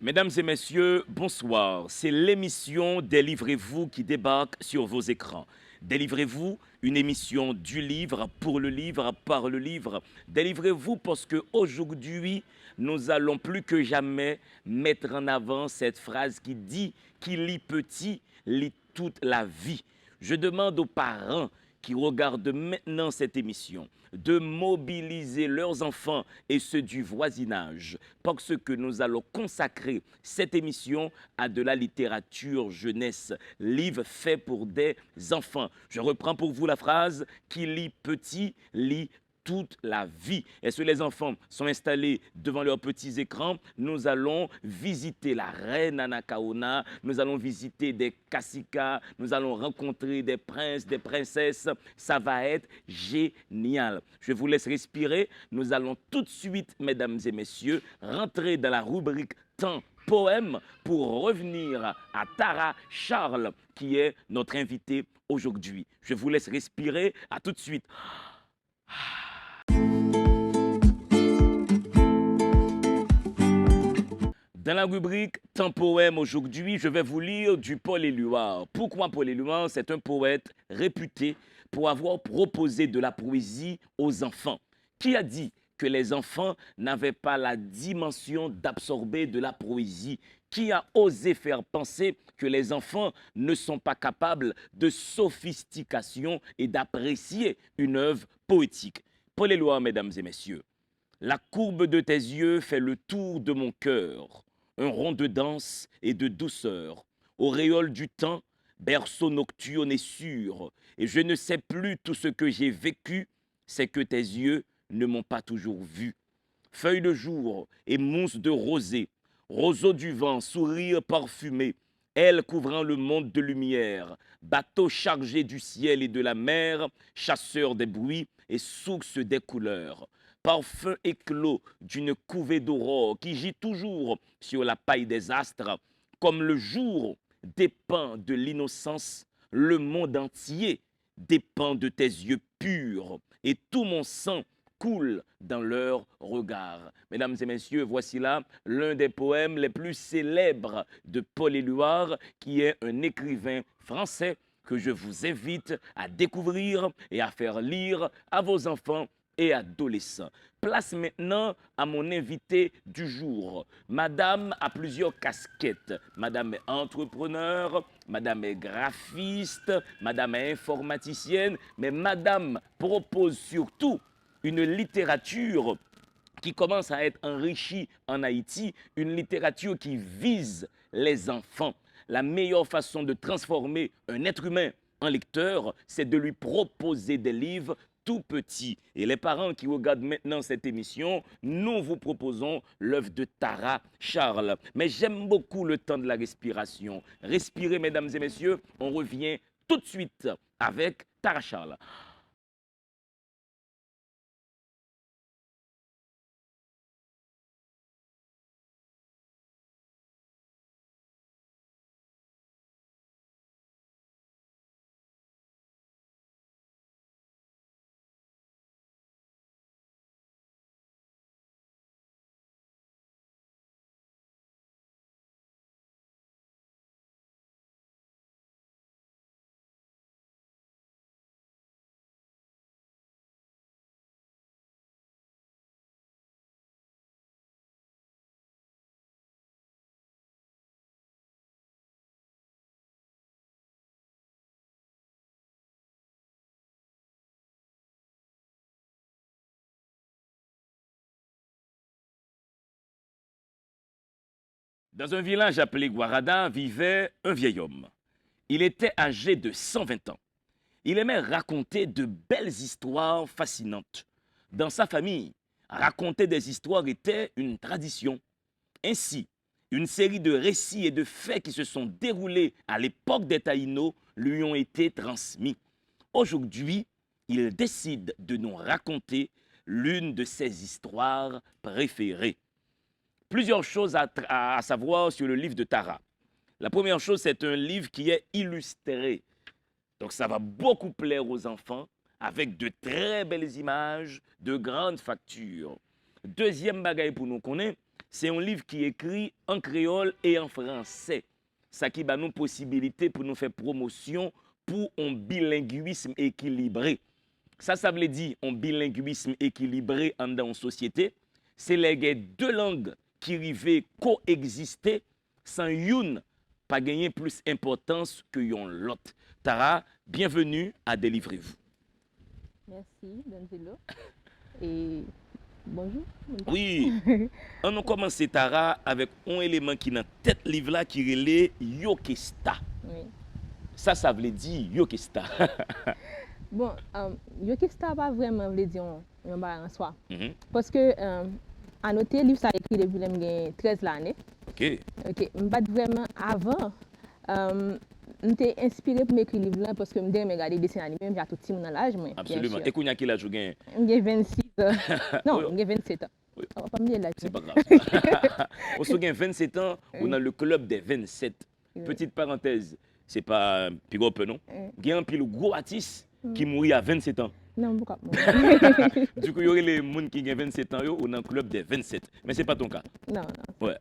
Mesdames et messieurs, bonsoir. C'est l'émission Délivrez-vous qui débarque sur vos écrans. Délivrez-vous, une émission du livre, pour le livre, par le livre. Délivrez-vous parce qu'aujourd'hui, nous allons plus que jamais mettre en avant cette phrase qui dit « Qui lit petit, lit toute la vie ». Je demande aux parents qui regardent maintenant cette émission de mobiliser leurs enfants et ceux du voisinage parce que nous allons consacrer cette émission à de la littérature jeunesse, livre fait pour des enfants. Je reprends pour vous la phrase « Qui lit petit, lit toute la vie ». Est-ce que les enfants sont installés devant leurs petits écrans? Nous allons visiter la reine Anakaona, nous allons visiter des caciques, nous allons rencontrer des princes, des princesses. Ça va être génial. Je vous laisse respirer. Nous allons tout de suite, mesdames et messieurs, rentrer dans la rubrique temps poème pour revenir à Tara Charles, qui est notre invité aujourd'hui. Je vous laisse respirer. À tout de suite. Dans la rubrique Temps poème aujourd'hui, je vais vous lire du Paul Éluard. Pourquoi Paul Éluard? C'est un poète réputé pour avoir proposé de la poésie aux enfants. Qui a dit que les enfants n'avaient pas la dimension d'absorber de la poésie? Qui a osé faire penser que les enfants ne sont pas capables de sophistication et d'apprécier une œuvre poétique? Paul Éluard, mesdames et messieurs. La courbe de tes yeux fait le tour de mon cœur, un rond de danse et de douceur, auréole du temps, berceau nocturne et sûr, et je ne sais plus tout ce que j'ai vécu, c'est que tes yeux ne m'ont pas toujours vu. Feuilles de jour et mousse de rosée, roseau du vent, sourire parfumé, ailes couvrant le monde de lumière, bateau chargé du ciel et de la mer, chasseur des bruits et source des couleurs. Parfum éclos d'une couvée d'aurore qui gît toujours sur la paille des astres. Comme le jour dépend de l'innocence, le monde entier dépend de tes yeux purs et tout mon sang coule dans leur regard. Mesdames et messieurs, voici là l'un des poèmes les plus célèbres de Paul Éluard, qui est un écrivain français que je vous invite à découvrir et à faire lire à vos enfants et adolescents. Place maintenant à mon invité du jour. Madame a plusieurs casquettes. Madame est entrepreneur, madame est graphiste, madame est informaticienne, mais madame propose surtout une littérature qui commence à être enrichie en Haïti, une littérature qui vise les enfants. La meilleure façon de transformer un être humain en lecteur, c'est de lui proposer des livres tout petits. Et les parents qui regardent maintenant cette émission, nous vous proposons l'œuvre de Tara Charles. Mais j'aime beaucoup le temps de la respiration. Respirez, mesdames et messieurs, on revient tout de suite avec Tara Charles. Dans un village appelé Guarada vivait un vieil homme. Il était âgé de 120 ans. Il aimait raconter de belles histoires fascinantes. Dans sa famille, raconter des histoires était une tradition. Ainsi, une série de récits et de faits qui se sont déroulés à l'époque des Taïnos lui ont été transmis. Aujourd'hui, il décide de nous raconter l'une de ses histoires préférées. Plusieurs choses à savoir sur le livre de Tara. La première chose, c'est un livre qui est illustré. Donc ça va beaucoup plaire aux enfants avec de très belles images, de grandes factures. Deuxième bagaille pour nous connaître, c'est un livre qui est écrit en créole et en français. Ça qui va nous possibilité pour nous faire promotion pour un bilinguisme équilibré. Ça veut dire un bilinguisme équilibré dans une société. C'est les deux langues qui arrivent coexister sans une pas gagner plus d'importance que l'autre. Tara, bienvenue à Délivrez-vous. Merci, Danzilo. Et bonjour. Oui, on a commencé Tara avec un élément qui est dans la tête livre là qui est Yokesta. Oui. Ça veut dire Yokesta. Bon, Yokesta pas vraiment veut dire un bar en soi. Mhm. Parce que à noter livre ça écrit depuis que 13 l'année. OK. OK, pas vraiment avant j'étais inspiré pour m'écrire livre là parce que me regarder des dessins animés, j'ai tout petit monde dans l'âge moi. Absolument. Et qu'on a quel âge vous gagnez? J'ai 26 ans. Non, Oui. j'ai 27 ans. Oui. On va pas me dire là. C'est pas grave. On se gagne 27 ans, on a le club des 27. Oui. Petite parenthèse, c'est pas plus gros peu non. Il y a un pile gros artiste qui mourit à 27 ans. Non, pourquoi? Du coup, il y aurait les gens qui ont 27 ans, on a un club des 27. Mais ce n'est pas ton cas. Non, non. Ouais.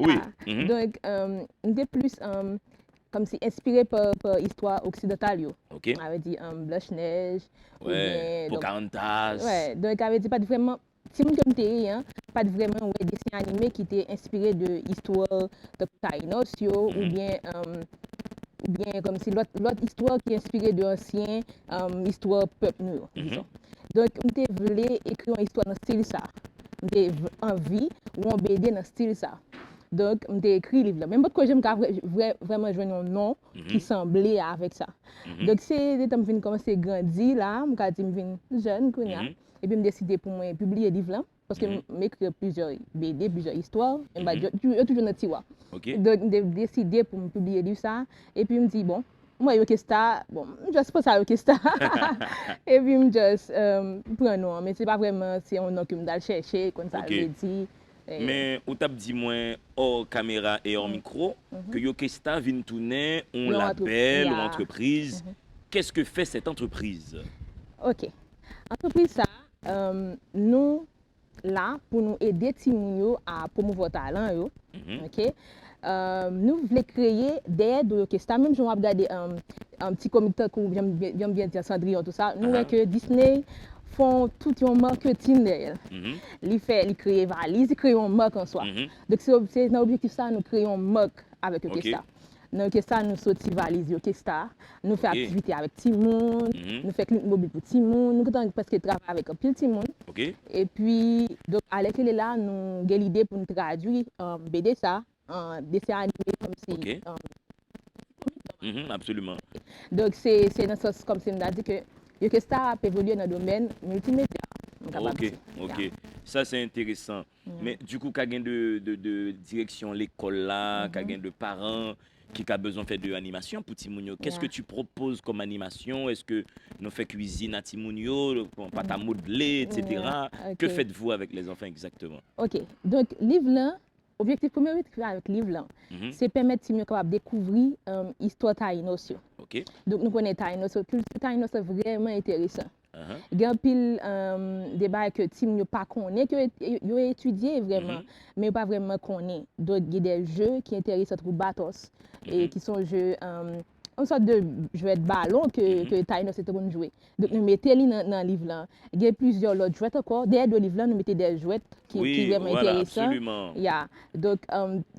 Oui. Ah, donc, j'étais plus comme si inspiré par l'histoire occidentale. OK. On avait dit Blanche-Neige. Ouais. Donc, Pocahontas. ouais, donc, avait dit pas de vraiment. Si vous comme t'es, hein, pas de vraiment ouais, dessin animé qui était inspiré de l'histoire de Taïnos, ou bien comme si l'autre histoire qui est inspirée de l'ancien histoire peuple nous, disons. Donc, je voulais écrire une histoire dans ce style ça. J'ai envie ou en BD dans ce style ça. Donc, j'ai écrit le livre là. Même parce que j'aime vraiment jouer un nom qui semblait avec ça. Donc, c'est quand je commencer à grandir là, je suis jeune, et puis je décidé pour moi publier le livre là. Parce que j'écris plusieurs BD, plusieurs histoires, et je suis toujours dans le tiroir. OK. Donc, j'ai décidé pour me publier le livre ça. Et puis, je me dis, bon, moi, Yokesta, bon, je sais pas ça, Yokesta. Et puis, je juste prends un nom, mais c'est pas vraiment, c'est un nom que je dois chercher, comme ça, OK. je dis. Mais on t'a dit moins hors caméra et hors micro que Yokesta vient tourner un label ou entreprise. Qu'est-ce que fait cette entreprise? OK. Entreprise ça, nous là pour nous aider Timounio à promouvoir talent yo. OK. Nous voulons créer des de Yokesta, même si on va regarder un petit comité que j'aime bien dire Cendrillon tout ça. Nous voyons que Disney font tout un marketing derrière. Ils créent valise, ils créent une marque en soi. Donc c'est un objectif ça, nous créons une marque avec Yokesta. Dans Yokesta, nous sortons valise Yokesta, nous faisons activité avec Timoun, nous faisons clinique mobile pour Timoun, nous faisons parce que travaille avec un pile Timoun. Et puis, donc, à l'école là, nous avons l'idée pour nous traduire BD ça, en dessin animé comme si. Absolument. Donc, c'est dans ce sens comme si on a dit que Yokesta peut évoluer dans le domaine multimédia. OK. Ça, c'est intéressant. Mais du coup, quand il y a de direction l'école là, quand il y a de parents qui a besoin de faire de l'animation pour Timounio, qu'est-ce que tu proposes comme animation? Est-ce que nous faisons cuisine à Timounio, pâte à modeler, etc. Que faites-vous avec les enfants exactement? OK. Donc, livre là, objectif premier avec livre là, c'est permettre Timounio capable de découvrir l'histoire Taïnos. OK. Donc, nous connaissons Taïnos. Taïnos est vraiment intéressant. Il y a un pile débat que Tim n'a pas connu, que il a étudié vraiment, mais pas vraiment connu. Donc il y a des jeux qui intéressent pour Batos et qui sont jeux une sorte de jouet de ballon que Taïnos était bon jouer. Donc nous mettons dans le livre là. Il y a plusieurs autres jouets encore. Derrière le livre là, nous mettons des jouets qui sont vraiment intéressants. Absolument. Donc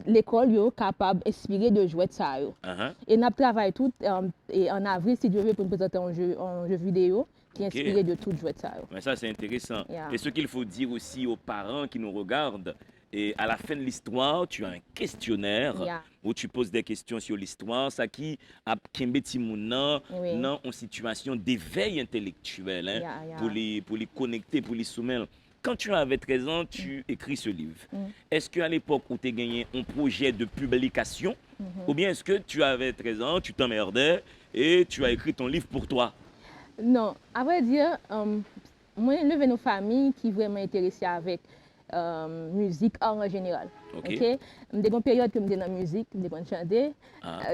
l'école est capable d'inspirer de jouets ça. Et nous travaillons tout et en avril si Dieu veut pour nous présenter un jeu vidéo qui est inspiré de tout jouet ça. Mais ça, c'est intéressant. Et ce qu'il faut dire aussi aux parents qui nous regardent, et à la fin de l'histoire, tu as un questionnaire où tu poses des questions sur l'histoire, ça qui a Kembe Timouna dans une situation d'éveil intellectuel pour les connecter, pour les soumettre. Quand tu avais 13 ans, tu écris ce livre. Est-ce qu'à l'époque où tu as gagné un projet de publication, ou bien est-ce que tu avais 13 ans, tu t'emmerdais et tu as écrit ton livre pour toi? Non, à vrai dire, moi, je viens d'une famille qui est vraiment intéressée avec musique en général. OK? J'ai une période que je suis dans la musique, je suis chanter.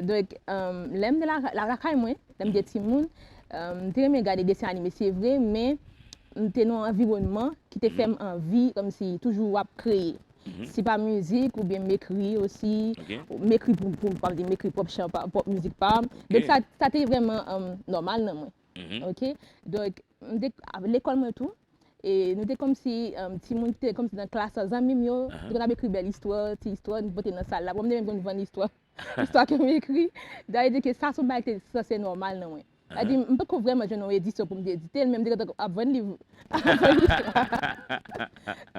Donc, j'aime la racaille, moi, j'aime des petits monde. J'aime regarder des dessins animés, c'est vrai, mais j'étais dans un environnement qui te fait envie, comme si toujours à créer. Si pas musique ou bien m'écrit aussi, m'écrit pour dire m'écrit pop chant pop musique pas. Donc ça était vraiment normal non moi. OK? Donc à l'école moi tout et nous étions comme si petit monde était comme si dans classe sans amis yo, on avait écrit belle histoire, petite histoire, nous botter dans salle là. Moi même vendre l'histoire. L'histoire que m'écrit. D'ailleurs que ça son bail ça c'est normal non moi. Elle dit, je ne peux pas vraiment jouer une édition pour m'éditer, elle même dit à 20 livres.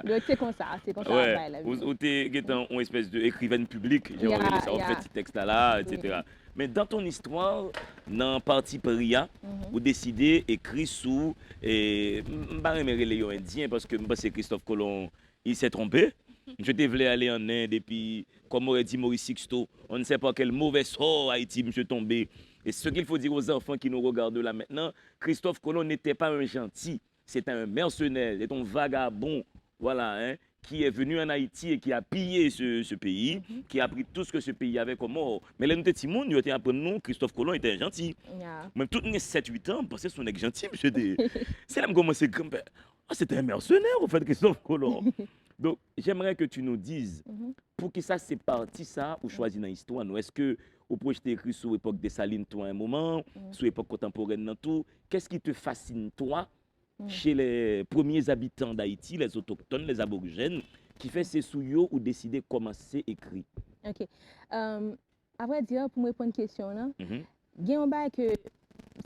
Donc c'est comme ça, ouais. Ou tu es une espèce d'écrivaine publique, j'ai envie de ça, on fait ce texte-là, etc. Mais dans ton histoire, dans partie Paria, vous décidez d'écrire sous, et je ne vais pas les Indiens parce que c'est Christophe Colomb, il s'est trompé. Je devais aller en Inde et puis, comme aurait dit Maurice Sixto, on ne sait pas quel mauvais sort Haïti monsieur tombé. Et ce qu'il faut dire aux enfants qui nous regardent là maintenant, Christophe Colomb n'était pas un gentil, c'était un mercenaire, c'était un vagabond, voilà, hein, qui est venu en Haïti et qui a pillé ce pays, qui a pris tout ce que ce pays avait comme or. Mais là, nous étions petits monde, nous étions après nous, Christophe Colomb était un gentil. Même tous les 7-8 ans, pensez son ex gentil, monsieur. C'est là que commencé grand-père. Ah, c'était un mercenaire, en fait, Christophe Colomb. Donc, j'aimerais que tu nous dises, pour qui ça c'est parti, ça, ou choisi dans l'histoire, nous, est-ce que au projet écrit sur l'époque des Salines, toi, un moment, sur l'époque contemporaine, dans tout, qu'est-ce qui te fascine, toi, chez les premiers habitants d'Haïti, les autochtones, les aborigènes, qui fait ces souillots ou décider de commencer à écrire? OK. À vrai dire, pour me répondre à une question, il y a un bail que,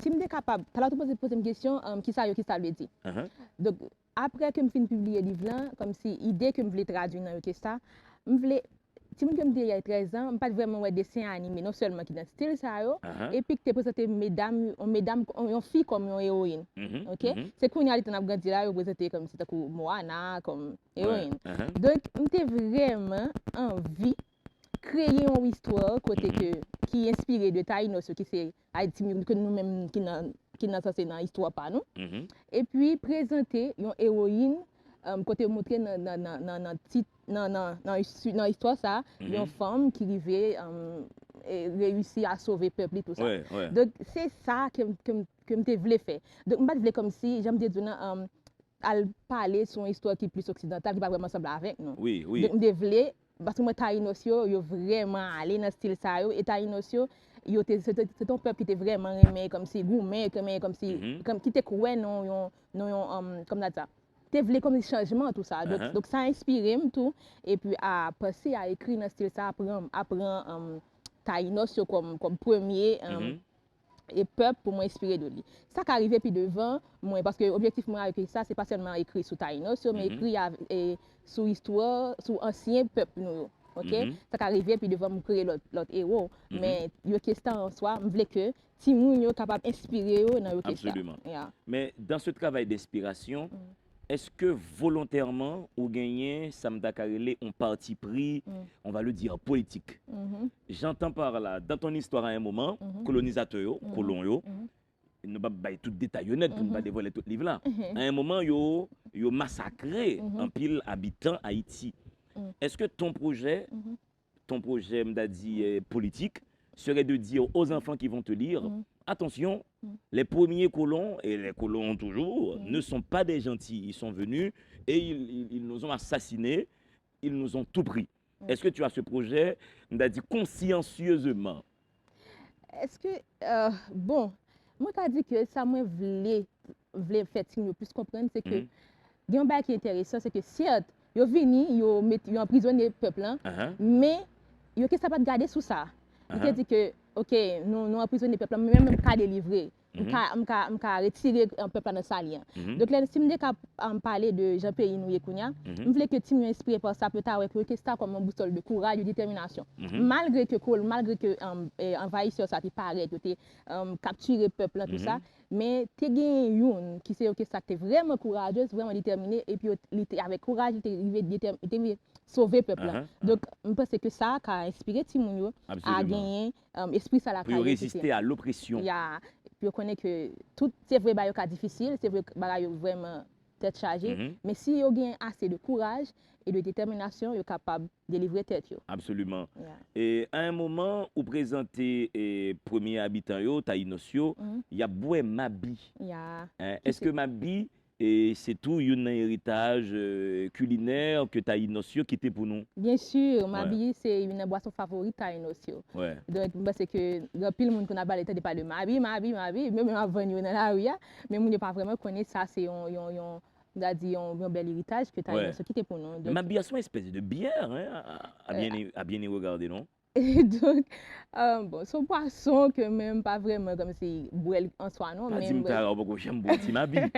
si je suis capable, tu as poser une question, qui ça veut dire. Donc, après que je finis de publier le livre, comme si l'idée que je voulais traduire dans le ça, je voulais. Si je me dis il y a 13 ans, je ne pas vraiment un dessin animé, non seulement qui est dans le style, ça, et puis que tu présenté une fille comme une héroïne. OK? C'est qu'on y a grandi là, présenté comme si c'était Moana, comme héroïne. Donc, j'ai vraiment envie de créer une histoire qui est inspirée de Taïnos, qui c'est Haïti, que nous-mêmes, qui n'a censé dans l'histoire pas nous. Et puis, présenter une héroïne, côté montrer dans l'histoire ça, une femme qui arrivait et réussit à sauver le peuple et tout ça. Donc c'est ça que je voulais faire. Donc je voulais comme si j'aime dire à parler sur une histoire qui est plus occidentale, qui pas vraiment semble avec nous. Donc je voulais parce que moi Taïnos yo vraiment aller dans style ça et Taïnos c'est un peuple qui était vraiment aimé comme si gourmet comme si comme qui était cruel non comme ça. Tu voulais comme des changements, tout ça. Donc ça a inspiré tout. Et puis à passer à écrire dans ce style, ça apprend Taïnos comme premier et peuple pour m'inspirer de lui. Ça qui arrive puis devant, moi, parce que l'objectif moi avec ça, c'est pas seulement écrire sur Taïnos, mais écrire sur histoire, sur ancien peuple. OK? Ça qui arrive puis devant me créer l'autre héros. Mais il question en soi, je voulais que Timoun soit capable d'inspirer dans le question. Absolument. Mais dans ce travail d'inspiration, est-ce que volontairement, ou gagné, ça me d'acarrelé un parti pris, on va le dire, politique? J'entends par là, dans ton histoire à un moment, colonisateur, colon, il ne va pas tout détail honnête pour ne pas dévoiler tout le livre là. À un moment, yo massacré un pile habitant Haïti. Est-ce que ton projet, m'a dit politique, serait de dire aux enfants qui vont te lire, attention, les premiers colons, et les colons toujours, ne sont pas des gentils. Ils sont venus et ils nous ont assassinés, ils nous ont tout pris. Est-ce que tu as ce projet, m'a dit consciencieusement? Est-ce que, bon, moi je dit que ça moi voulais faire plus comprendre, c'est que, il y a un bail qui est intéressant, c'est que certes, ils sont venus, ils ont emprisonné le peuple, mais ils ont pas de garder sous ça. Ils ont dit que, OK, nous emprisonnons le peuple, mais même pas délivrer. Je retirer un peuple dans sa lien. Donc, là, si je parler de Jean-Pierre Inouye Kounia, je voulais que tu m'inspires par ça, peut-être avec ça comme un boussole de courage, de détermination. Malgré que envahisseur, ça te paraît, tu capturé le peuple, tout ça, mais tu as une qui sait que ça t'es vraiment courageuse, vraiment déterminée, et puis avec courage, tu es sauver le peuple. Donc, je pense que ça a inspiré Timounio à gagner esprit ça la pour résister à l'oppression. Puis on connaît que tout c'est vrai c'est difficile, c'est vrai que vraiment tête chargée, mais si vous avez assez de courage et de détermination, vous êtes capable de délivrer tête. Absolument. Et à un moment où présenter les premiers habitants, Taïnos, il y a Boué Mabi. Est-ce que Mabi Et c'est tout un héritage culinaire que Taïnos qui était pour nous. Bien sûr, Ouais. Mabi, c'est une boisson favorite à Inosio. Ouais. Donc, c'est que le pile monde qu'on a parlé de parler Mabi, même avant nous dans la rue, mais on ne pas vraiment connaître ça, c'est un bel héritage que Ouais. Inosio qui était pour nous. Mais ma bière, c'est une espèce de bière, hein, à bien y regarder, non? Et donc, bon, son poisson que même pas vraiment comme si boire en soi, non, Pas mais dire que j'aime beaucoup ma bière.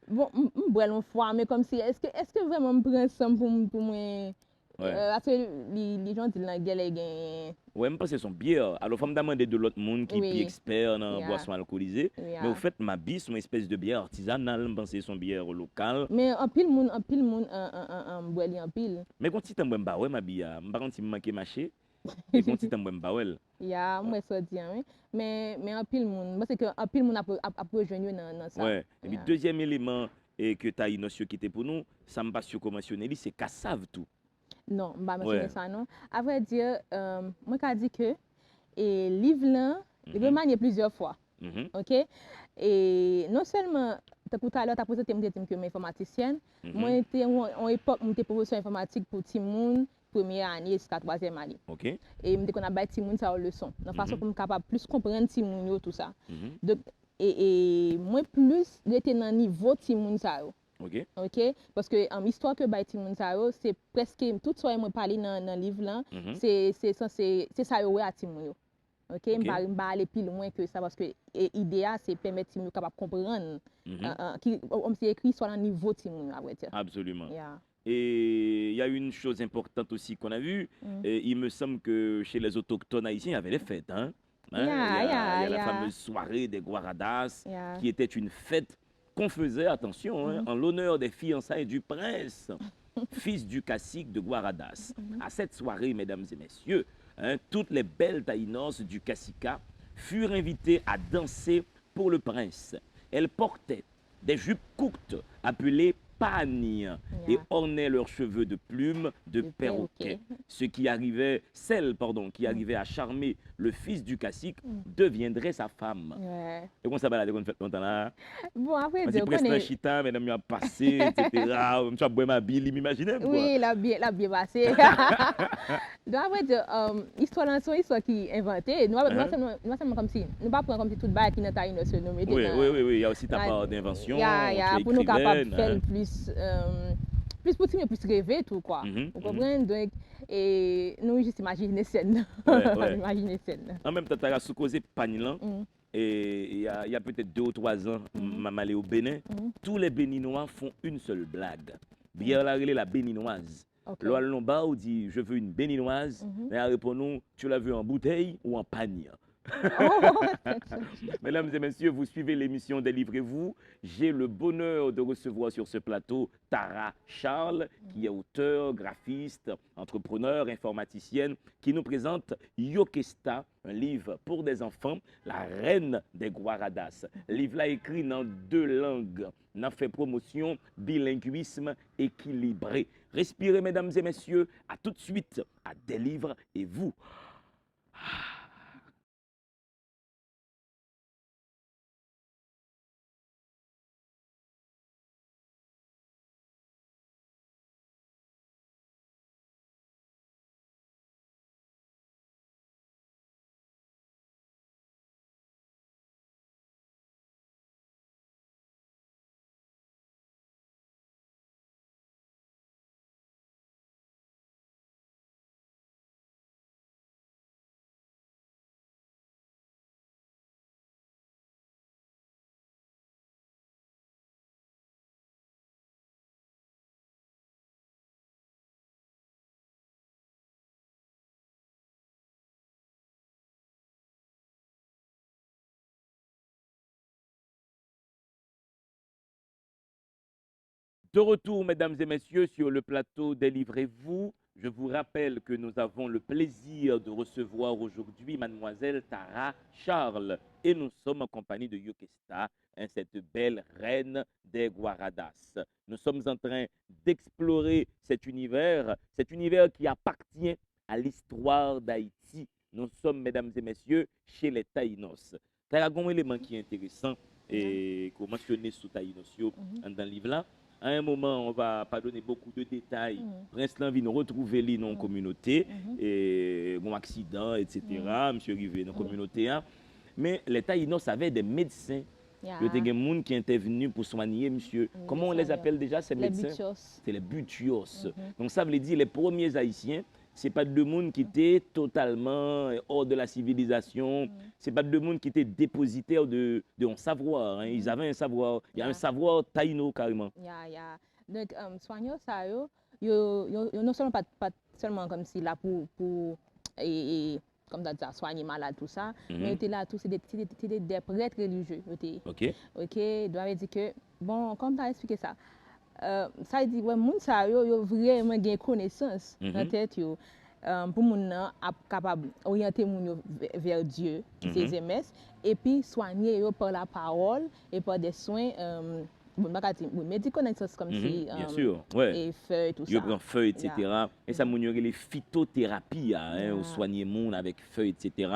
bon, boire une fois, mais comme si, est-ce que vraiment me prend ça pour moi, Ouais. parce que les gens disent la gueule est gain. Ouais, je pense que c'est son bière. Alors, il faut me demander de l'autre monde qui est Oui. plus expert dans la Yeah. boisson alcoolisée. Yeah. Mais au fait, ma bière, c'est une espèce de bière artisanale. Je pense que c'est son bière locale. Mais en pile monde, boire en pile. Mais quand tu t'aimes pas, ouais, ma bière, je ne sais pas si je manque marché. Et quand tu t'aimes pas, ouais. Ya, moi ça dit, hein. Mais en pile monde, parce que en pile monde a rejoindre dans ça. Ouais. Et puis, Yeah. deuxième élément que tu as initié qui était pour nous, ça me passe sur comment mentionner, c'est cassave tout. Non, je ne Ouais. mentionner ça, non. À vrai dire, moi, je dis que et livre là, il peut Mhm. manier plusieurs fois. Mhm. OK? Et non seulement, tout à l'heure, tu as présenté que je informaticienne. Mhm. Moi, j'étais en époque, j'étais professeur informatique pour Timoun, première année jusqu'à troisième année. OK. Et je qu'on a bâti Timoun ça leçon. De façon pour me capable plus comprendre Timoun tout ça. Mhm. Donc, et moi, plus, j'étais dans le niveau Timoun ça. OK. OK? Parce que l'histoire que Baïti Mounsaro, c'est presque tout ce que je parlé dans le livre là, Mhm. c'est ça ouais à Timoun. OK? Je Ok. ne vais pas aller plus loin que ça parce que l'idée c'est permettre Timoun capable comprendre Mhm. on s'est écrit sur le niveau Timoun à vrai dire. Absolument. Yeah. Et il y a une chose importante aussi qu'on a vue. Il me semble que chez les autochtones haïtiens, il y avait les fêtes. Hein? Il y a la fameuse soirée des Guaradas, Yeah. qui était une fête qu'on faisait, attention, hein, en l'honneur des fiançailles du prince, fils du cacique de Guaradas. À cette soirée, mesdames et messieurs, hein, toutes les belles taïnos du cacica furent invitées à danser pour le prince. Elles portaient des jupes courtes appelées pagnes et Yeah. ornaient leurs cheveux de plumes de De perroquet. perroquet. Celle qui arrivait à charmer le fils du cacique deviendrait sa femme. Ouais. Et comment ça va la fait longtemps là? Bon, après, C'est je presque un connais. chita, mesdames, il a passé, etc. Je boire ma bille, m'imaginer quoi. Oui, la bien passé. Donc, après, l'histoire dans son histoire qui est inventée, nous seulement comme si, nous pas prendre comme si tout le bail qui n'est pas une seule nommée. Oui, il y a aussi ta part d'invention. Pour nous capables de faire plus pour plus rêver tout quoi. Vous comprenez? Donc, et nous juste imaginer scène. Imaginer scène. En même temps, tu as sous-causé Pagnilan. Et il y a peut-être 2 ou 3 ans, je allé au Bénin. Tous les Béninois font une seule blague. Bière la béninoise. Okay. L'Oal Lombard dit je veux une béninoise. Mais elle répond nous, tu l'as vu en bouteille ou en pagne? Mesdames et messieurs, vous suivez l'émission Délivrez-vous. J'ai le bonheur de recevoir sur ce plateau Tara Charles, qui est auteure, graphiste, entrepreneur, informaticienne, qui nous présente Yokesta, un livre pour des enfants, la reine des Guaradas. Livre là écrit dans 2 langues, n'a fait promotion bilinguisme équilibré. Respirez, mesdames et messieurs, à tout de suite à Délivrez-vous. De retour, mesdames et messieurs, sur le plateau Délivrez-vous. Je vous rappelle que nous avons le plaisir de recevoir aujourd'hui mademoiselle Tara Charles et nous sommes en compagnie de Yokesta, hein, cette belle reine des Guaradas. Nous sommes en train d'explorer cet univers qui appartient à l'histoire d'Haïti. Nous sommes, mesdames et messieurs, chez les Taïnos. Il y a un élément qui est intéressant et qu'on mentionne sous Taïnosio dans le livre là. À un moment, on va pas donner beaucoup de détails. Prince là vient retrouver lui dans la communauté, et bon accident, etc. Monsieur arrivé dans la communauté. Mais les Taïnos avaient des médecins. Il y a des gens qui intervenus pour soigner, monsieur. Comment on les appelle déjà, ces médecins? C'est les butios. Donc ça veut dire les premiers Haïtiens, ce n'est pas de monde qui étaient totalement hors de la civilisation. Ce n'est pas de monde qui étaient dépositaires de un savoir. Ils avaient un savoir. Il y a un savoir taïno carrément. Donc, soigneurs, ça, non seulement pas seulement comme si là pour comme ça, soigner malade, tout ça, mais était là, c'est des prêtres religieux. Ok, doit dire que, bon, comme tu as expliqué ça, ça dit, ouais, moun ça, yo vraiment gain connaissance dans tête, pour moun capable orienter moun vers Dieu, qui c'est MS, et puis soigner yo par la parole et par des soins. Médico-connaissance comme si. Bien sûr, ouais. Et feuilles, tout ça. Il prend feuilles, etc. Et ça, il y a les phytothérapies, on soigne monde avec feuilles, etc.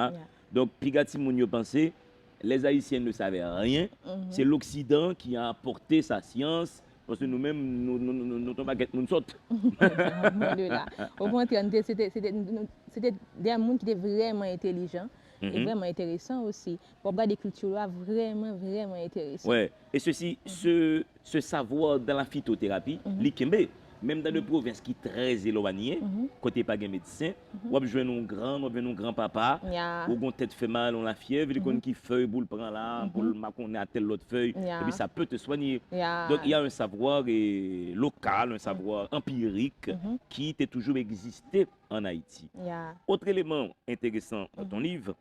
Donc, Pigati Mounio pensait, les Haïtiens ne savaient rien. C'est l'Occident qui a apporté sa science. Parce que nous-mêmes, nous baguettes, nous sautons. Au contraire, c'était des gens qui étaient vraiment intelligents. Et vraiment intéressant aussi. Pour regarder des cultures vraiment, vraiment intéressant. Ouais. Et ceci, ce savoir dans la phytothérapie, l'ikembe, même dans des provinces qui sont très éloignées, côté pas de médecin, on va jouer nos grands-papa, ou on tête fait mal, on la fièvre, il qui feuille, boule prend là, pour qu'on à telle autre feuille, et puis ça peut te soigner. Donc il y a un savoir local, un savoir empirique qui a toujours existé en Haïti. Autre élément intéressant dans ton livre,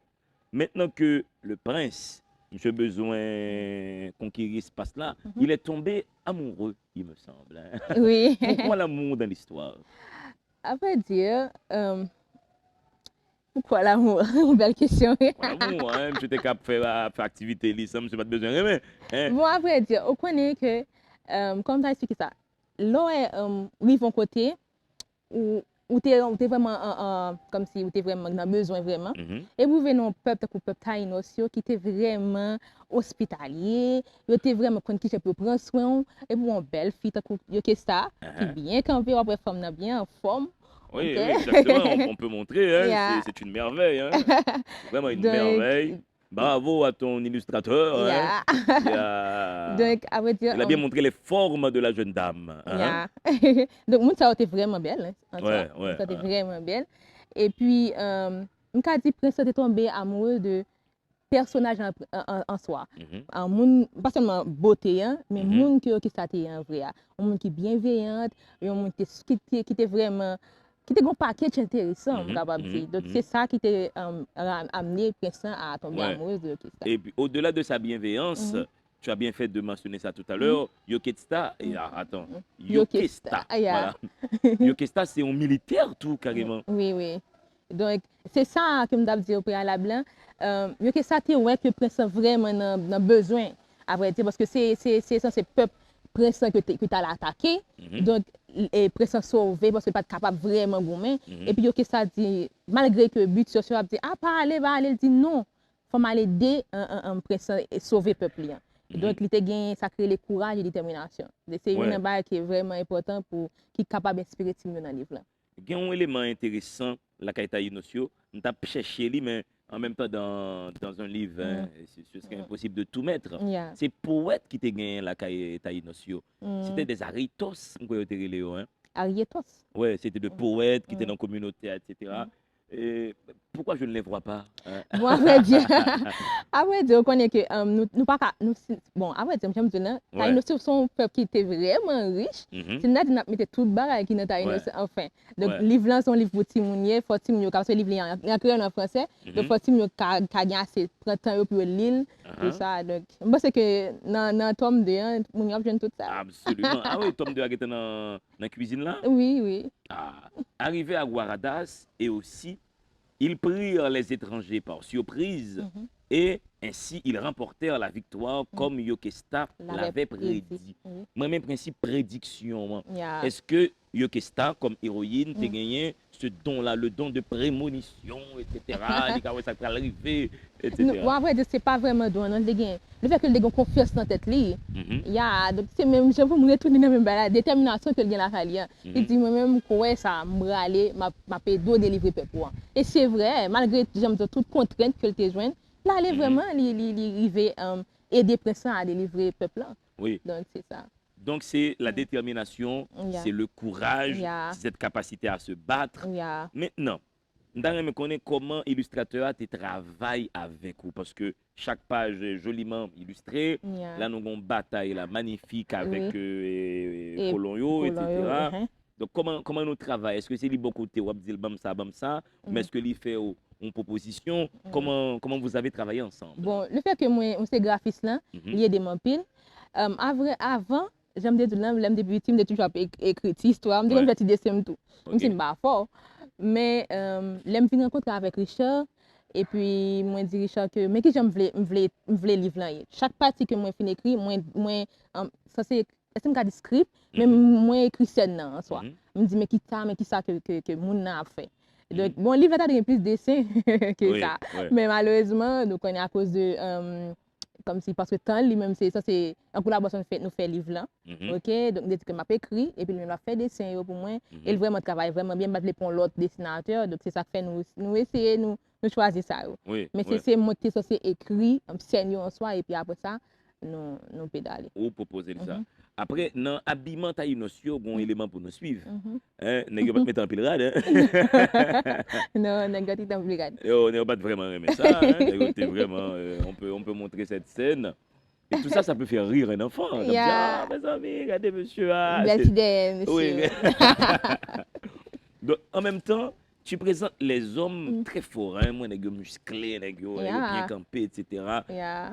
maintenant que le prince, j'ai besoin conquérir ce passe-là, il est tombé amoureux, il me semble. Oui. Pourquoi l'amour dans l'histoire? À vrai dire, pourquoi l'amour? Belle question. L'amour, je t'ai capable de faire activité, ça, je n'ai pas besoin de rien. Bon, à vrai dire, on connaît que, comme tu as expliqué ça, l'eau est vivant côté, où tu es vraiment comme si tu es vraiment dans besoin vraiment. Et vous venez un peuple taïnos qui était vraiment hospitalier, qui était vraiment qui peut prendre soin et pour une belle fille qui ça, qui bien campé après femme bien en forme. Oui, exactement, on peut montrer, c'est une merveille, vraiment une merveille. Bravo à ton illustrateur. Donc, à vrai dire, il a bien montré les formes de la jeune dame. Donc, mon ça était vraiment belle. Ça était vraiment belle. Et puis, on a dit Prince était tombé amoureux de personnage en soi. Pas seulement beauté, mais monde qui était en vrai. Un monde qui est bienveillante, un monde qui était vraiment. Qui était un package intéressant, capable de dire. Donc, c'est ça qui t'a amené Prince à tomber amoureux de Yokesta. Et puis, au-delà de sa bienveillance, tu as bien fait de mentionner ça tout à l'heure, Yokesta, Yokesta. Voilà. Yokesta, c'est un militaire, tout, carrément. Oui. Donc, c'est ça que je me dis au préalable. Yokesta, c'est ouais que Prince a vraiment besoin, à vrai dire, parce que c'est ce peuple Prince que tu as attaqué. Donc, et Prince sauvé parce qu'il n'est pas capable vraiment de gommer. Et puis, Yokesta dit, malgré que le but social a dit, pas aller, il dit non, il faut aller aider un Prince et sauver le peuple. Donc, il a sacré le courage et la détermination. C'est une chose qui est vraiment important pour qui est capable d'inspirer tout le monde dans le livre. Il y a un élément intéressant, la Kaita Inosio, on a cherché, mais en même temps dans un livre, ce serait impossible de tout mettre. C'est poète qui t'a gagné la Kaita Inosio. C'était des aritos, Arietos? Oui, c'était des poètes qui étaient dans la communauté, etc. Et pourquoi je ne les vois pas? Bon, à vrai dire, on connaît que nous pas bon, à vrai dire, j'aime dire, Taïnos sont un peuple qui était vraiment riche. C'est nous qui mettait tout le bagage qui dans Taïnos, enfin. Donc, livre là, son livre pour Timounier, faut Timounier, car ce livre il y a créé en français, donc faut Timounier qui a gagné assez printemps pour l'île, tout ça. Donc, moi c'est que dans tome 2, on a tout ça. Absolument. Ah oui, tome 2 a été dans la cuisine là? Oui. Arrivé à Guaradas et aussi ils prirent les étrangers par surprise Et ainsi, ils remportèrent la victoire comme Yokesta l'avait prédit. Moi-même, principe prédiction. Yeah. Est-ce que Yokesta, comme héroïne, t'a gagné ce don-là, le don de prémonition, etc. Ça peut arriver, etc. Non, en vrai, c'est pas vraiment don. Non, le fait que les gens confiance dans tête li, il y a donc c'est même je peux me retourner dans même la détermination que le la fali. Il dit moi-même quoi ça me aller m'a pédo délivrer peuple. Et c'est vrai, malgré j'aime toute contrainte que le te joindre, là elle est vraiment arriver aider président à délivrer peuple là. Oui. Donc c'est ça. Donc c'est la détermination, c'est le courage, c'est cette capacité à se battre. Maintenant, je me connais comment illustrateur te travaille avec vous parce que chaque page est joliment illustrée. Là, nous avons une bataille là, magnifique avec Colonio, etc. Donc, comment nous travaillons? Est-ce que c'est le bon côté ou dit bam ça, mais est-ce que lui fait une proposition? Comment vous avez travaillé ensemble? Bon, le fait que moi, c'est graphiste là, il y a des pile. Avant, j'aime dire l'homme depuis petit, j'ai toujours écrit histoire, je me fais dessin tout. Je suis pas fort. Mais l'aime fin rencontre avec Richard et puis moi dit Richard que mais qui j'aime voulais livre là. Chaque partie que moi fin écrit, moi ça c'est est-ce que script mais moi écrit scène en soi. Me dit mais qui ça que moun a fait. Donc bon livre là a plus de dessin que ça. Mais malheureusement donc on est à cause de comme si parce que temps lui-même c'est ça c'est en collaboration nous fait livre là. OK, donc dès que m'a écrit et puis lui m'a fait dessin pour moi et il vraiment travaille vraiment bien battre pour l'autre dessinateur donc c'est ça que fait nous essayer nous choisir ça. Mais c'est monter ça c'est écrit scénario en soi et puis après ça nous pédaler. Ou proposer ça. Après dans habillement taille notion bon élément pour nous suivre. Hein, n'est pas mettre en pile rade. Non, n'est pas en pile rade. On n'est pas vraiment aimer ça, hein, vraiment on peut montrer cette scène. Et tout ça, ça peut faire rire un enfant. Comme ça, mes amis, regardez monsieur. Belle idée, monsieur. Oui. Donc, en même temps, tu présentes les hommes très forts, hein, moi, les gars musclés, les gars bien campés, etc.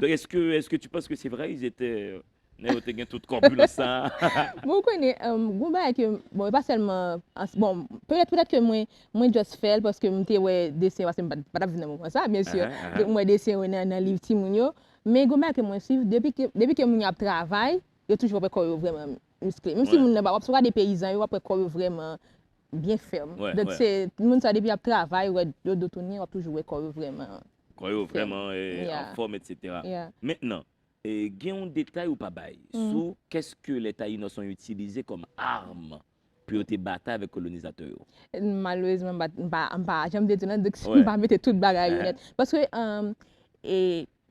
Donc, est-ce que tu penses que c'est vrai, ils étaient tout corpulents ça? Vous connaissez, bon, pas seulement, bon, peut-être que moi, juste fais parce que je dessin, parce que je ne pas venir comme ça, bien sûr. Donc, moi, dessin dans le livre Timounio. Mais que moi suivre depuis que mon travail, il toujours pas corps vraiment musclé. Même si mon n'a pas des paysans, il pas corps vraiment bien ferme. Donc c'est mon ça depuis travail ou de tourner, on toujours corps vraiment en forme etc. Maintenant, il y a un détail ou pas bail sur qu'est-ce que les taïnos sont utilisés comme armes pour te battre avec les colonisateurs. Malheureusement j'aime dire donc je pas mettre toute bagaille parce que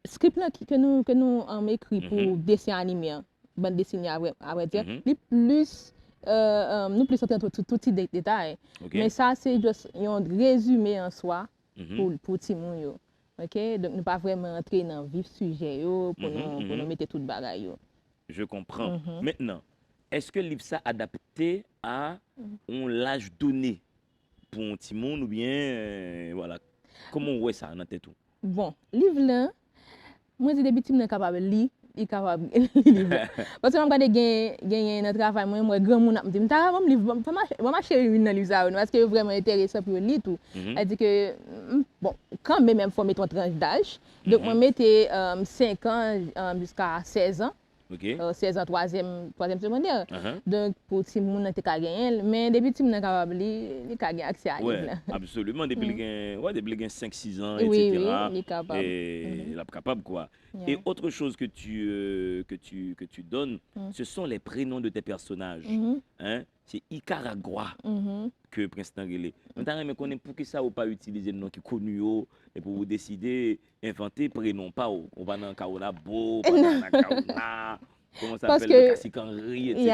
script là que nous écrit pour dessin animé bande dessinée à vrai dire les plus nous plus entendre tout petit détail mais ça c'est juste un résumé en soi pour Timon yo. OK, donc nous pas vraiment entrer dans vif sujet yo pour nous mettre toute bagaille yo. Je comprends. Maintenant, est-ce que le livre ça adapté à l'âge donné pour un Timon ou bien voilà comment ouais ça dans tête tout? Bon, livre là moi j'ai des petits gens capable lire, ils capable lire. Parce que on regarde gagner dans travail moi grand monde me dit t'as un livre vraiment chérie dans livre ça parce que vraiment intéressant pour lire tout. Elle dit que bon quand même faut mettre ton tranche d'âge. Donc moi mettais 5 ans jusqu'à 16 ans. 16 ans troisième secondaire. Donc pour si moun n'était pas gagner mais depuis si moun capable il gagner accès à livre. Absolument depuis depuis 5 6 ans etc. Oui, il est capable. Et il est capable quoi. Et autre chose que tu donnes, ce sont les prénoms de tes personnages. Hein? C'est Icaragua que Prince Tanguele. Maintenant, je connais pour qui ça ou pas utiliser le nom qui est connu et pour vous décider inventer prénom pas on va dans Kaolabo, on va dans Kaona, comment ça s'appelle le Kassikanri etc.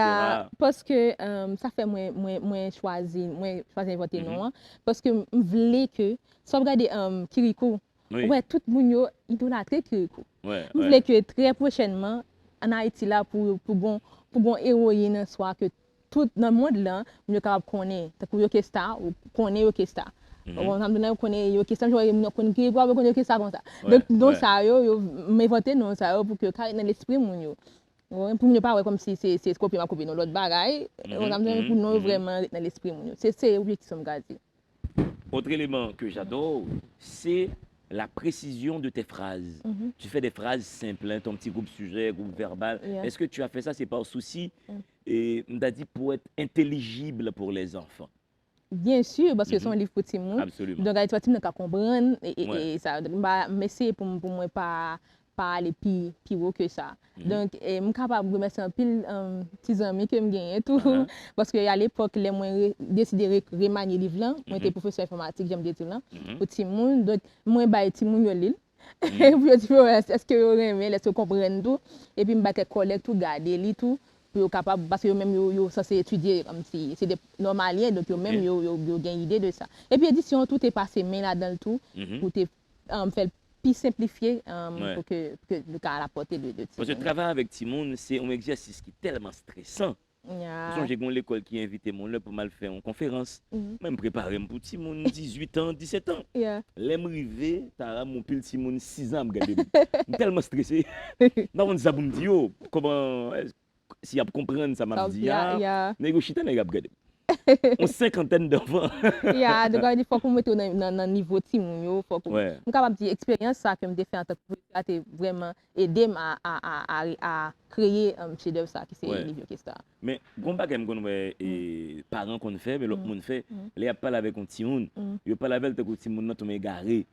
Parce que ça fait moi choisir inventer nom parce que je voulais que soit regarder Kirikou. Ouais, tout le monde idolâtre Kirikou. Je voulais que très prochainement en Haïti là pour bon héroïne soit que tout dans le monde là, nous capable connaître pour Yokesta ou connaître Yokesta. On a connaît Yokesta, je connais qui pour connaître Yokesta comme ça. Donc ça yo m'inventer non ça pour que dans l'esprit mon yo. Pour ne pas comme si c'est copier ma copie dans l'autre bagaille, on a besoin pour nous vraiment dans l'esprit mon yo. C'est l'objectif me garder. Autre élément que j'adore, c'est la précision de tes phrases. Tu fais des phrases simples, hein, ton petit groupe sujet, groupe verbal. Yeah. Est-ce que tu as fait ça, c'est par souci Mm. et on t'a dit pour être intelligible pour les enfants? Bien sûr, parce que c'est un livre pour tout le monde. Absolument. Donc, il faut que tu comprendre Ouais. et ça. Mais c'est pour moi pas aller plus haut que ça. Donc, je suis capable de remercier un pile petits amis que je gagne tout. Parce qu'à l'époque, les moi décidé de remanier le livre là. Moi, j'étais professeur informatique, j'aime dire tout là. Pour tout le monde. Donc, moi, je tout le monde lire. Et puis, je dis, est-ce que vous aimez, est-ce que vous comprenez tout? Et puis, je vais collègue tout, garder, lire tout. Pour capable parce que même yo censé étudier comme si c'est des normaliens donc yo même yo gagne idée de ça et puis édition tout est passé main là dans le tout pour te faire plus simplifier pour que le cas à la portée de parce que travailler avec Timon c'est un exercice qui est tellement stressant. J'ai une l'école qui a invité mon là pour mal faire une conférence. Même préparer pour Timon 18 ans, 17 ans. L'aime rivé, t'as mon pile Timon 6 ans regarder. Tellement stressé. Non on ça pour me dire comment si vous comprenez ça m'a dit négocier n'a regardé. On cinquantaine d'enfants. Donc il faut qu'on mette dans niveau team yo, faut qu'on capable dire expérience ça que me fait en tant que professeur vraiment aider à créer un chef d'œuvre ça qui c'est livre qui ça. Mais gon bagay qu'on et parents qu'on fait mais l'autre monde fait, les parle avec un petit monde, yo parle avec un petit monde tout égaré.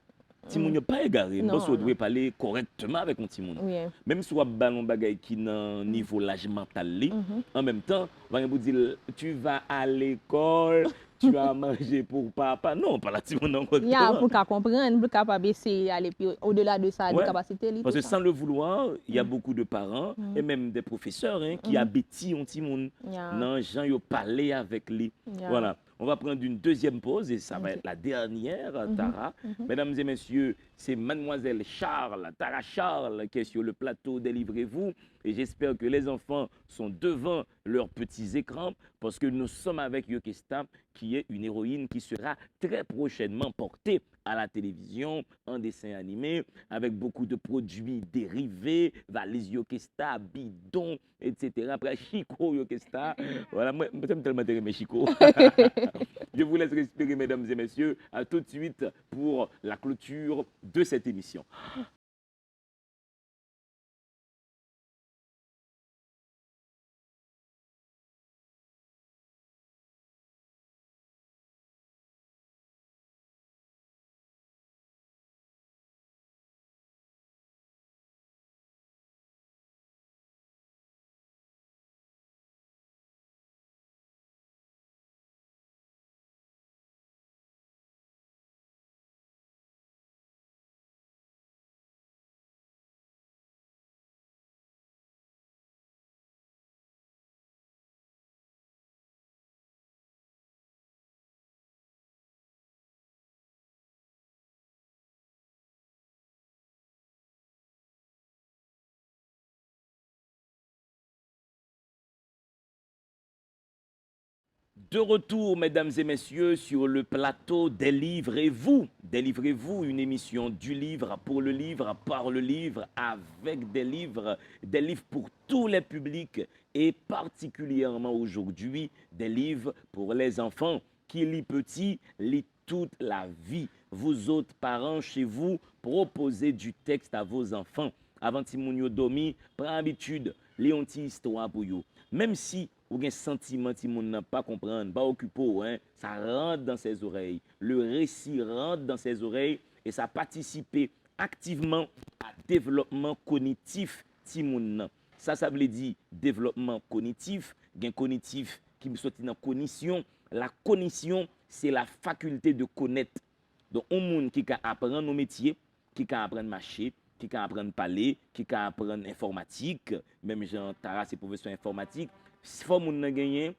Si moun yo pas égaré, parce qu'on doit parler correctement avec un petit monde. Même si on a ballon bagay qui dans niveau l'âge mental en même temps, on va vous dire tu vas à l'école, tu vas manger pour papa. Non, pas la petit monde encore. Pour comprendre, pour capable essayer aller au-delà de ça, de capacité parce que sans le vouloir, il y a beaucoup de parents et même des professeurs qui abétissent un petit monde. Non, gens yo parler avec lui. Voilà. On va prendre une deuxième pause et ça va être la dernière, Tara. Mesdames et messieurs, c'est Mademoiselle Charles, Tara Charles, qui est sur le plateau Délivrez-vous. Et j'espère que les enfants sont devant leurs petits écrans parce que nous sommes avec Yokesta, qui est une héroïne qui sera très prochainement portée à la télévision en dessin animé avec beaucoup de produits dérivés, valise Yokesta, bidon, etc. Après Chico Yokesta. Voilà, moi, j'aime tellement aimer Chico. Je vous laisse respirer, mesdames et messieurs. À tout de suite pour la clôture de cette émission. De retour, mesdames et messieurs, sur le plateau Délivrez-vous. Délivrez-vous, une émission du livre, pour le livre, par le livre, avec des livres pour tous les publics et particulièrement aujourd'hui des livres pour les enfants qui lit petit, lit toute la vie. Vous autres parents chez vous, proposez du texte à vos enfants. Avant que vous dormi, prends habitude, lisez une petite histoire pour vous. Même si ou un sentiment qui n'a pas comprendre, pas occupé, hein, ça rentre dans ses oreilles. Le récit rentre dans ses oreilles et ça participe activement à développement cognitif timoun. Ça veut dire développement cognitif, gain cognitif qui me sorti dans cognition. La cognition, c'est la faculté de connaître. Donc un monde qui peut apprendre nos métiers, qui peut apprendre marcher, qui peut apprendre parler, qui peut apprendre informatique, même Jean Tara c'est professeur informatique. Si faut moun nan gagner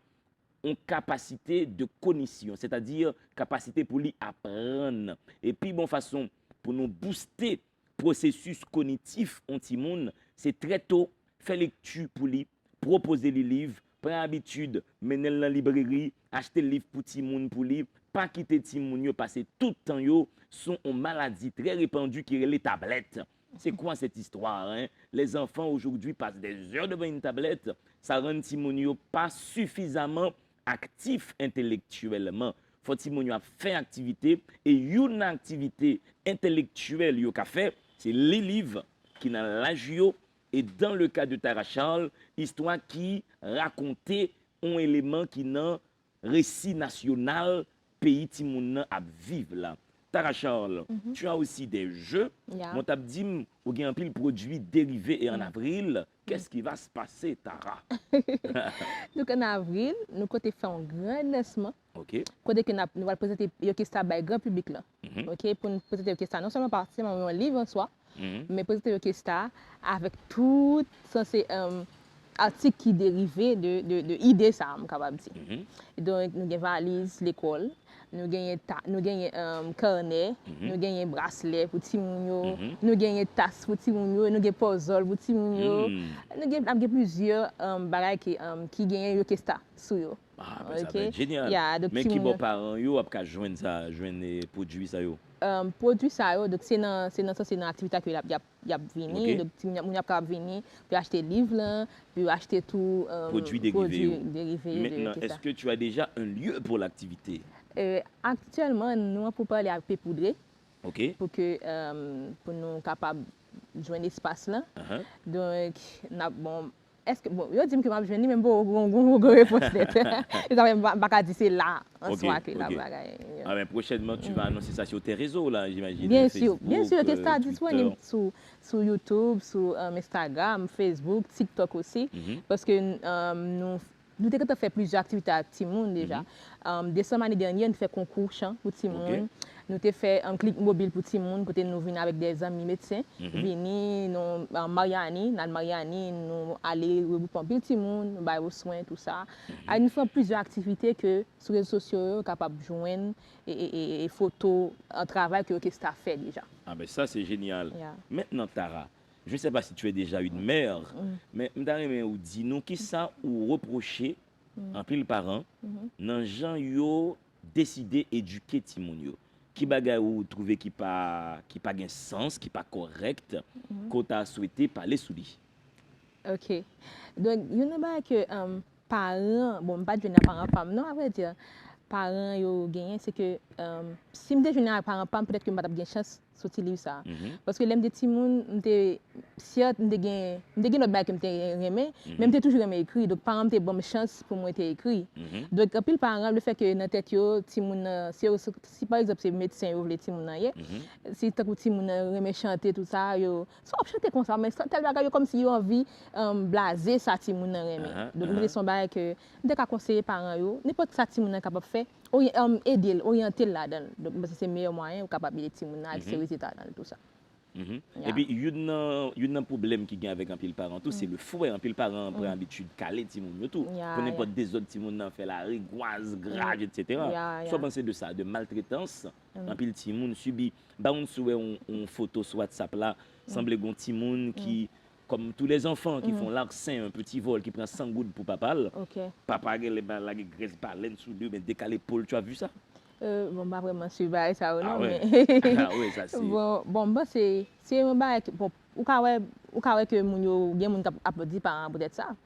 une capacité de cognition, c'est-à-dire capacité pour lui apprendre. Et puis bon façon pour nous booster processus cognitif anti monde, c'est très tôt faire lecture pour lui, proposer les livres, prendre habitude, mener dans la librairie, acheter le livre pour ti moun pour lui, pas quitter ti moun yo passer tout le temps yo sont une maladie très répandue qui est les tablettes. C'est quoi cette histoire, hein? Les enfants aujourd'hui passent des heures devant une tablette, ça rend Timonio pas suffisamment actif intellectuellement. faut ti moun yo a fait activité et une activité intellectuelle yo ka fait, c'est les livres qui dans l'âge yo et dans le cas de Tara Charles, histoire qui racontait un élément qui dans récit national pays ti moun nan a vivre là. Tara Charles, tu as aussi des jeux. Yeah. Mon t'a dit ou gen pile produits dérivés et en avril, qu'est-ce qui va se passer Tara? Donc en avril, nous côté fait un grand lancement. OK. Côté que nous allons présenter Yokesta by grand public là. OK, pour nous présenter Yokesta non seulement partie un livre en soi, mais présenter Yokesta avec tout ces articles qui dérivés de idées ça, je capable dire. Donc nous avons valise l'école, nous avons carnet, nous avons bracelet pour ti moun yo, nous avons tasse pour ti moun yo, nous avons puzzle pour ti moun yo. Nous avons plusieurs bagages qui gagnent Yokesta sur yo. Ah, ben ça va être génial. Yeah, donc mais ti qui moun bon parents yo ap ka joindre ça, joindre les produits ça yo. Produit ça yo, donc c'est dans activité que y a venir, Okay. donc ti moun y a capable venir puis acheter livre là, puis acheter tout Produits dérivés. dérivés de Maintenant, Yokesta. est-ce que tu as déjà un lieu pour l'activité? Actuellement, nous pour parler à Pépoudré OK. pour nous capables de joindre l'espace là. Donc bon est-ce que bon, yo dit que m'a joindre même pour réponse net. Ils avaient pas dire c'est là en Ok, soi que la ok. bagaille. Ah ben prochainement tu vas annoncer ça sur tes réseaux là, j'imagine. Bien Facebook, sûr, que ça Twitter. disponible sur YouTube, sur Instagram, Facebook, TikTok aussi, parce que nous avons fait plusieurs activités à Timoun déjà. Décembre l'année dernière, nous avons fait concours chant pour Timoun. Ok. Nous avons fait un clic mobile pour Timoun, côté nous venons avec des amis médecins. Venus, nous en Mariani, nous allons pour Timoun, nous avons soins, tout ça. Et nous faisons plusieurs activités que sur les réseaux sociaux, nous sommes capables de joindre et photos, un travail que ça fait déjà. Ah ben ça c'est génial. Yeah. Maintenant Tara, je ne sais pas si tu es déjà une mère, mais m'dare ou dis-nous qui ça ou reprocher en pile parents nan gens yo décider éduquer ti moun yo. Qui bagay ou trouver qui pas gain sens, qui pas correct, qu'on t'a souhaité parler sous lui. OK. Donc, il y a pas que parents, bon, pas de parents femme, non, à vrai dire, parents yo gagné c'est que si me jeune parents femme peut-être que m'a pas chance sortir livre ça. Parce que l'aime des petits moun, m'te certes m'te gain notre bac que m'te aimé, mais m'te toujours aimé écrit. Donc parents m'te bonne chance pour moi t'ai écrit. Donc en pile parents le fait que dans tête yo petit moun si par exemple c'est médecin yo vle petit moun nan si tant que petit moun aimé chanter tout ça yo soit chanter comme ça mais tel bagage comme si yo envie blaser ça petit moun nan aimé. Donc c'est son bagage que m'te ka conseiller parents yo n'importe ça petit moun nan capable faire aider orienter là-dedans. Donc c'est meilleur moyen ou capable aider petit moun nan résultat dans tout ça. Et puis il y a un problème qui gagne avec un pile parent tout c'est le fouet un pile parent prend habitude caler ti moun yo tout pour n'importe des autres ti moun nan fait la rigoise grage etc. Soit penser de ça de maltraitance un pile ti moun subit ba on souhait on photo sur WhatsApp là semble gon ti moun qui comme tous les enfants qui font l'arsen un petit vol qui prend 100 gouttes pour papa papa a la graisse baleine sous deux mais décalé Paul tu as vu ça? Bon pas vraiment sûr ça non ouais. mais Ah oui ça c'est bon c'est un bail bon ou ka que moun yo gen moun applaudi par peut-être ça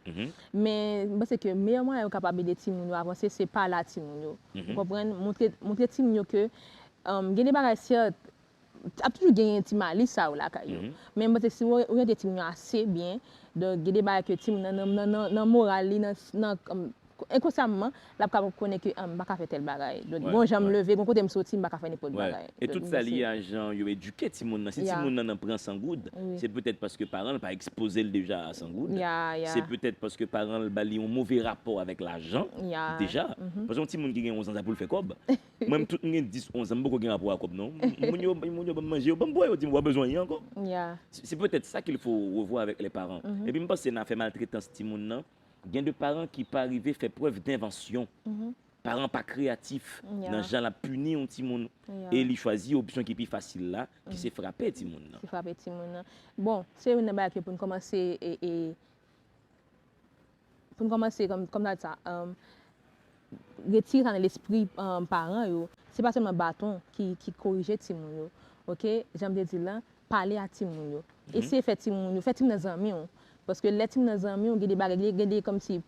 mais c'est que meilleur moyen capable de ti moun yo avancer c'est pas là ti moun yo vous comprenez montrer ti moun yo que gen des bagages a toujours gagné un petit malice ça ou la caillou mais si vous regardez ti moun yo assez bien donc gen des bagages que ti moun nan moral li nan inconsciemment la capable connaître que pas faire tel bagaille donc bon j'aime lever bon côté me sortir pas faire n'importe bagaille et tout ça lié à gens yo éduquer ti moun si ti moun nan prend 100 gouttes c'est peut-être parce que parents pas exposé déjà à 100 gouttes c'est peut-être parce que parents bali un mauvais rapport avec l'argent déjà parce que ti moun qui gagne 11 ans ça pour le faire cob même tout gagne 10 11 ans beaucoup gagne rapport à cob non moun yo pas manger pas boire dit moi besoin encore c'est peut-être ça qu'il faut revoir avec les parents et puis me pense c'est n'a fait maltraitance ti moun nan gain de parents qui pas arriver fait preuve d'invention parents pas créatifs dans gens la punir un petit monde et il choisit option qui est plus facile là qui c'est frapper petit monde qui frapper petit monde bon c'est une bague pour commencer et pour commencer comme ça retirer dans l'esprit parents yo c'est pas seulement bâton qui corrige petit monde yo OK j'aime dire là parler à petit monde yo essayer faire petit monde yo faire petit dans amis parce que les tim dans amis on des bagages comme si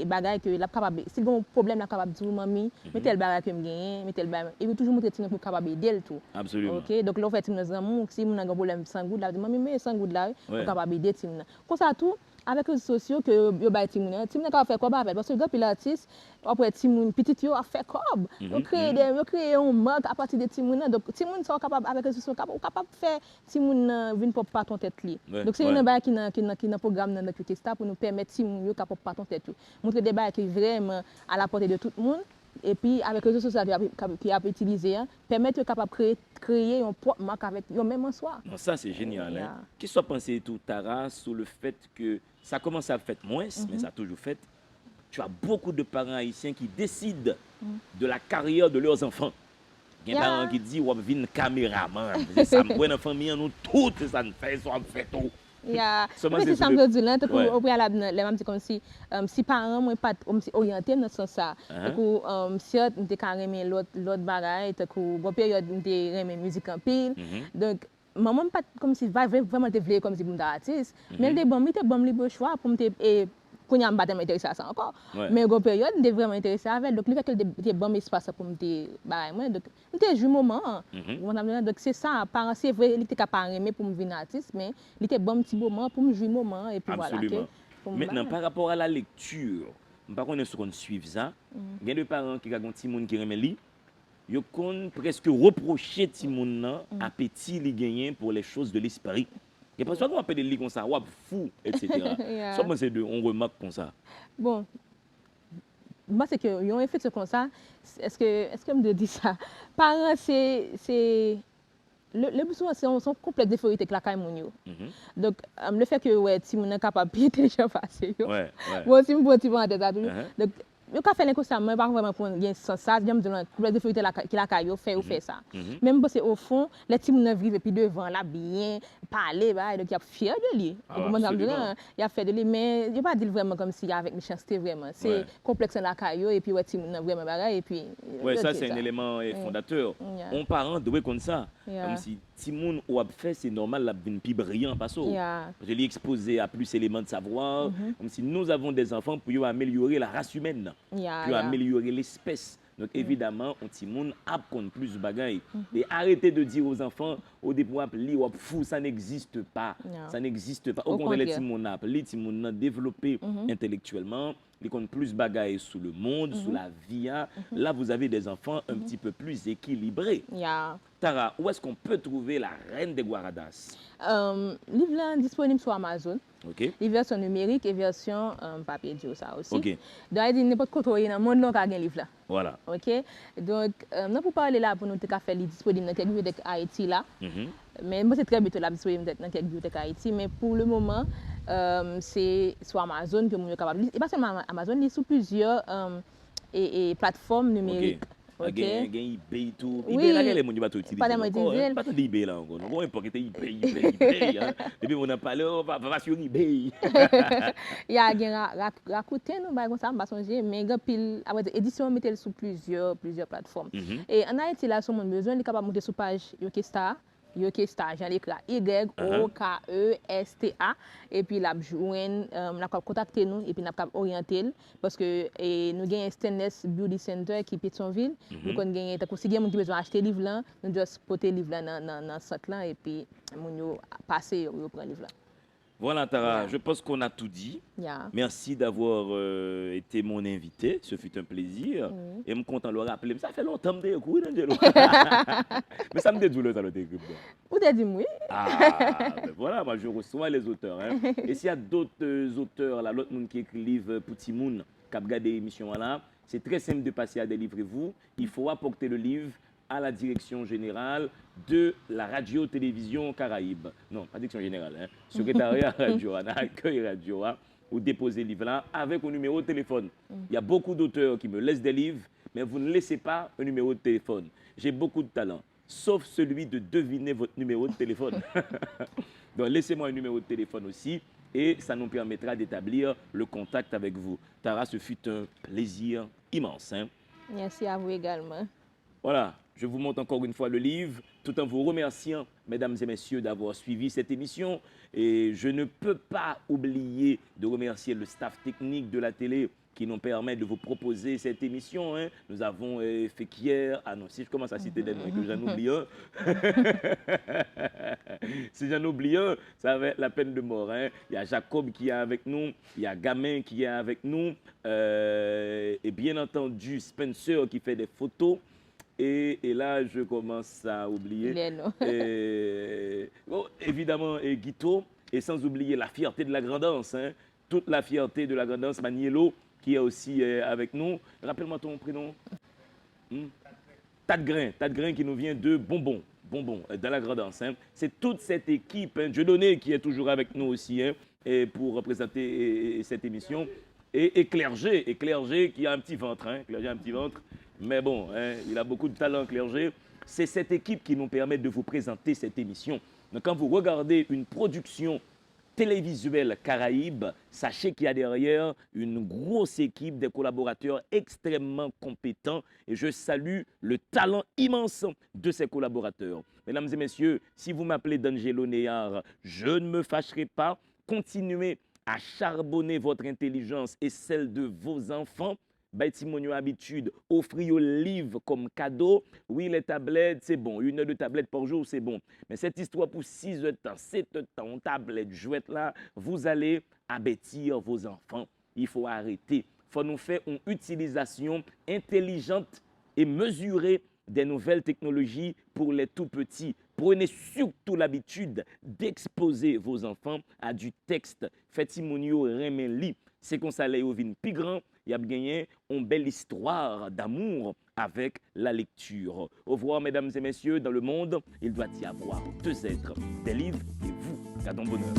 bagaille que la capable si gon problème la capable dire maman mais tel bagaille que me gagne mais tel bagaille il veut toujours montrer pour capable aider le tout. Absolument. OK, donc là on fait tim nos amours si mon a un problème sans goût là maman mais sans goût là Ouais. on capable aider tim. Comme ça tout avec les réseaux sociaux que yo bay tim capable faire quoi avec parce que grand pile artiste après tim petit yo a fait comme on crée un marque à partir de tim donc tim sont capable avec les réseaux sociaux capable faire tim vinn pop pas ton tête li. Donc c'est une bail qui dans programme dans notre Star pour nous permettre tim yo capable pas ton tête tout. Montrer des bails qui vraiment à la portée de tout le monde. Et puis, avec les réseaux sociaux qui a utilisé, permettre capable créer une propre marque avec eux même en soi. Non, ça, c'est génial. Yeah. Hein? Qu'est-ce que tu as pensé, tout, Tara, sur le fait que ça commence à faire moins, mais ça a toujours fait. Tu as beaucoup de parents haïtiens qui décident de la carrière de leurs enfants. Il y a des parents qui disent, on va venir caméraman. Ça me voit dans la famille, nous tout, ça nous fait, ça me fait tout. Yeah. C'est ça me dit là, au préalable les mêmes comme si parents moi pas orienté dans ce sens ça. Donc si on était carrément l'autre bagaille, donc bon période on était aimer musique en pile. Donc maman pas comme si vraiment te voulait comme si bon artiste, mais elle était bon libre choix pour me pour n'y pas m'intéresser à ça encore. Mais une période on était vraiment intéressé avec donc le fait qu'elle était bon espace pour me bah moi donc on était joué moment. Donc c'est ça parents c'est vrai il était capable aimer pour me venir artiste mais il était bon petit moment pour me jouer moment et puis absolument. voilà. Maintenant par rapport à la lecture, par contre est-ce qu'on suit ça? Il y a des parents qui ont un petit monde qui remet li yo kon presque reprocher ti moun nan appétit li gagné pour les choses de l'esprit. Et parce qu'on appelle des lits comme ça, wap fou, etc. Ça, moi, c'est on remarque comme ça. Bon, moi, c'est que yon effet comme ça. Est-ce que me dit ça? Parents, c'est le plus souvent, sont complètement différents avec la caille moun yo. Donc, le fait que ouais, si moun est capable de télécharger facile. Ouais. Bon, si moun petit en tête donc yo ka fait l'inconsciemment pas vraiment pour gain sens ça j'aime dire complètement différent qui la caille fait ou fait ça. Même c'est au fond les petits moun vivent et puis devant là bien parler bah donc il a fier de lui. Il a fait de lui mais il pas dire vraiment comme si avec méchanceté vraiment. C'est complexe la caille et puis ouais petit moun vraiment bagaille et puis ouais ça c'est un élément fondateur. On parent doit comme ça. Comme si petit moun ou a fait c'est normal la vinn plus brillant parce que je l'ai exposé à plus d'éléments de savoir comme si nous avons des enfants pour améliorer la race humaine. Pour améliorer l'espèce. Donc évidemment, on petit monde apprend plus de bagailles. Et arrêtez de dire aux enfants au début li fou ça n'existe pas. Ça n'existe pas. Au contraire les petits monde appelé petits monde développé intellectuellement, ils connaissent plus bagailles sur le monde, sur la vie. Là vous avez des enfants un petit peu plus équilibrés. Tara, où est-ce qu'on peut trouver la reine des Guaradas? Livre là disponible sur Amazon. OK. Les versions numériques et version papier dio ça aussi. OK. Donc il n'importe quoi dans le monde là ka gen livre là. Voilà. OK. Donc nous pour parler là pour nous te faire disponible dans quelques bibliothèques Haïti là. Mais moi c'est très bientôt là disponible dans quelques bibliothèques Haïti mais pour le moment c'est sur Amazon que nous capable et pas seulement Amazon, il sur plusieurs plateformes numériques. OK. Gain eBay tout. eBay là les monde pas tout utiliser. Pas de eBay là encore. On va pas eBay. Depuis on a parlé on va sur eBay. Il y a gain Rakuten nous ba comme ça pas songer mais grand pile après édition mettre sur plusieurs plateformes. Et en Haïti là son monde besoin il capable monter sur page Yokestar. Yokestar, j'en l'écrit YOKESTA et puis la joindre la contacter nous et puis n'a pas orienter parce que nous gagne Stainless Beauty Center qui Pétionville nous connait gagne si gagne monde qui besoin acheter livre là nous juste porter livre là dans centre là et puis moun yo passer yo prend livre là. Voilà Tara, je pense qu'on a tout dit. Merci d'avoir été mon invité, ce fut un plaisir. Et je suis content de le rappeler. Ça fait longtemps que je suis Angelo. Mais ça me dit douleur, ça le décrit. Vous avez dit oui. Ben voilà, moi je reçois les auteurs. Et s'il y a d'autres auteurs, là, l'autre monde qui écrivent pour Timoun, qui a regardé l'émission là, c'est très simple de passer à délivrer-vous. Il faut apporter le livre à la direction générale de la radio-télévision Caraïbe. Non, pas direction générale, secrétariat radio, accueil radio, ou déposer le livre là avec un numéro de téléphone. Il y a beaucoup d'auteurs qui me laissent des livres, mais vous ne laissez pas un numéro de téléphone. J'ai beaucoup de talent, sauf celui de deviner votre numéro de téléphone. Donc laissez-moi un numéro de téléphone aussi et ça nous permettra d'établir le contact avec vous. Tara, ce fut un plaisir immense. Merci à vous également. Voilà, je vous montre encore une fois le livre, tout en vous remerciant mesdames et messieurs, d'avoir suivi cette émission. Et je ne peux pas oublier de remercier le staff technique de la télé qui nous permet de vous proposer cette émission. Hein. Nous avons Fekir. Ah non, si je commence à citer des noms et que j'en oublie un, si j'en oublie un, ça va être la peine de mort. Hein. Il y a Jacob qui est avec nous, il y a Gamin qui est avec nous, et bien entendu Spencer qui fait des photos. Et là, je commence à oublier. Évidemment, Guito, et sans oublier la fierté de la Grandance. Hein. Toute la fierté de la Grandance, Maniello, qui est aussi avec nous. Rappelle-moi ton prénom. Tadgrain qui nous vient de Bonbon, dans la Grandance. Hein. C'est toute cette équipe, hein, Dieudonné qui est toujours avec nous aussi, hein, et pour représenter cette émission. Et Clergé qui a un petit ventre, hein, Clergé a un petit ventre, mais bon, hein, il a beaucoup de talent, Clergé. C'est cette équipe qui nous permet de vous présenter cette émission. Donc quand vous regardez une production télévisuelle Caraïbes, sachez qu'il y a derrière une grosse équipe, des collaborateurs extrêmement compétents et je salue le talent immense de ces collaborateurs. Mesdames et messieurs, si vous m'appelez D'Angelo Néard, je ne me fâcherai pas. Continuez à charbonner votre intelligence et celle de vos enfants. Bâtiment habitude, offrir au livre comme cadeau. Oui, les tablettes, c'est bon. 1 heure de tablette par jour, c'est bon. Mais cette histoire pour 6 heures de temps, 7 heures de temps, on tablette, jouette là, vous allez abêtir vos enfants. Il faut arrêter. Il faut nous faire une utilisation intelligente et mesurée des nouvelles technologies pour les tout petits. Prenez surtout l'habitude d'exposer vos enfants à du texte. Faites-moi remen c'est qu'on s'allait au vin plus grand. Il y a gagné une belle histoire d'amour avec la lecture. Au revoir, mesdames et messieurs. Dans le monde, il doit y avoir 2 êtres, des livres et vous. Gardons bonheur.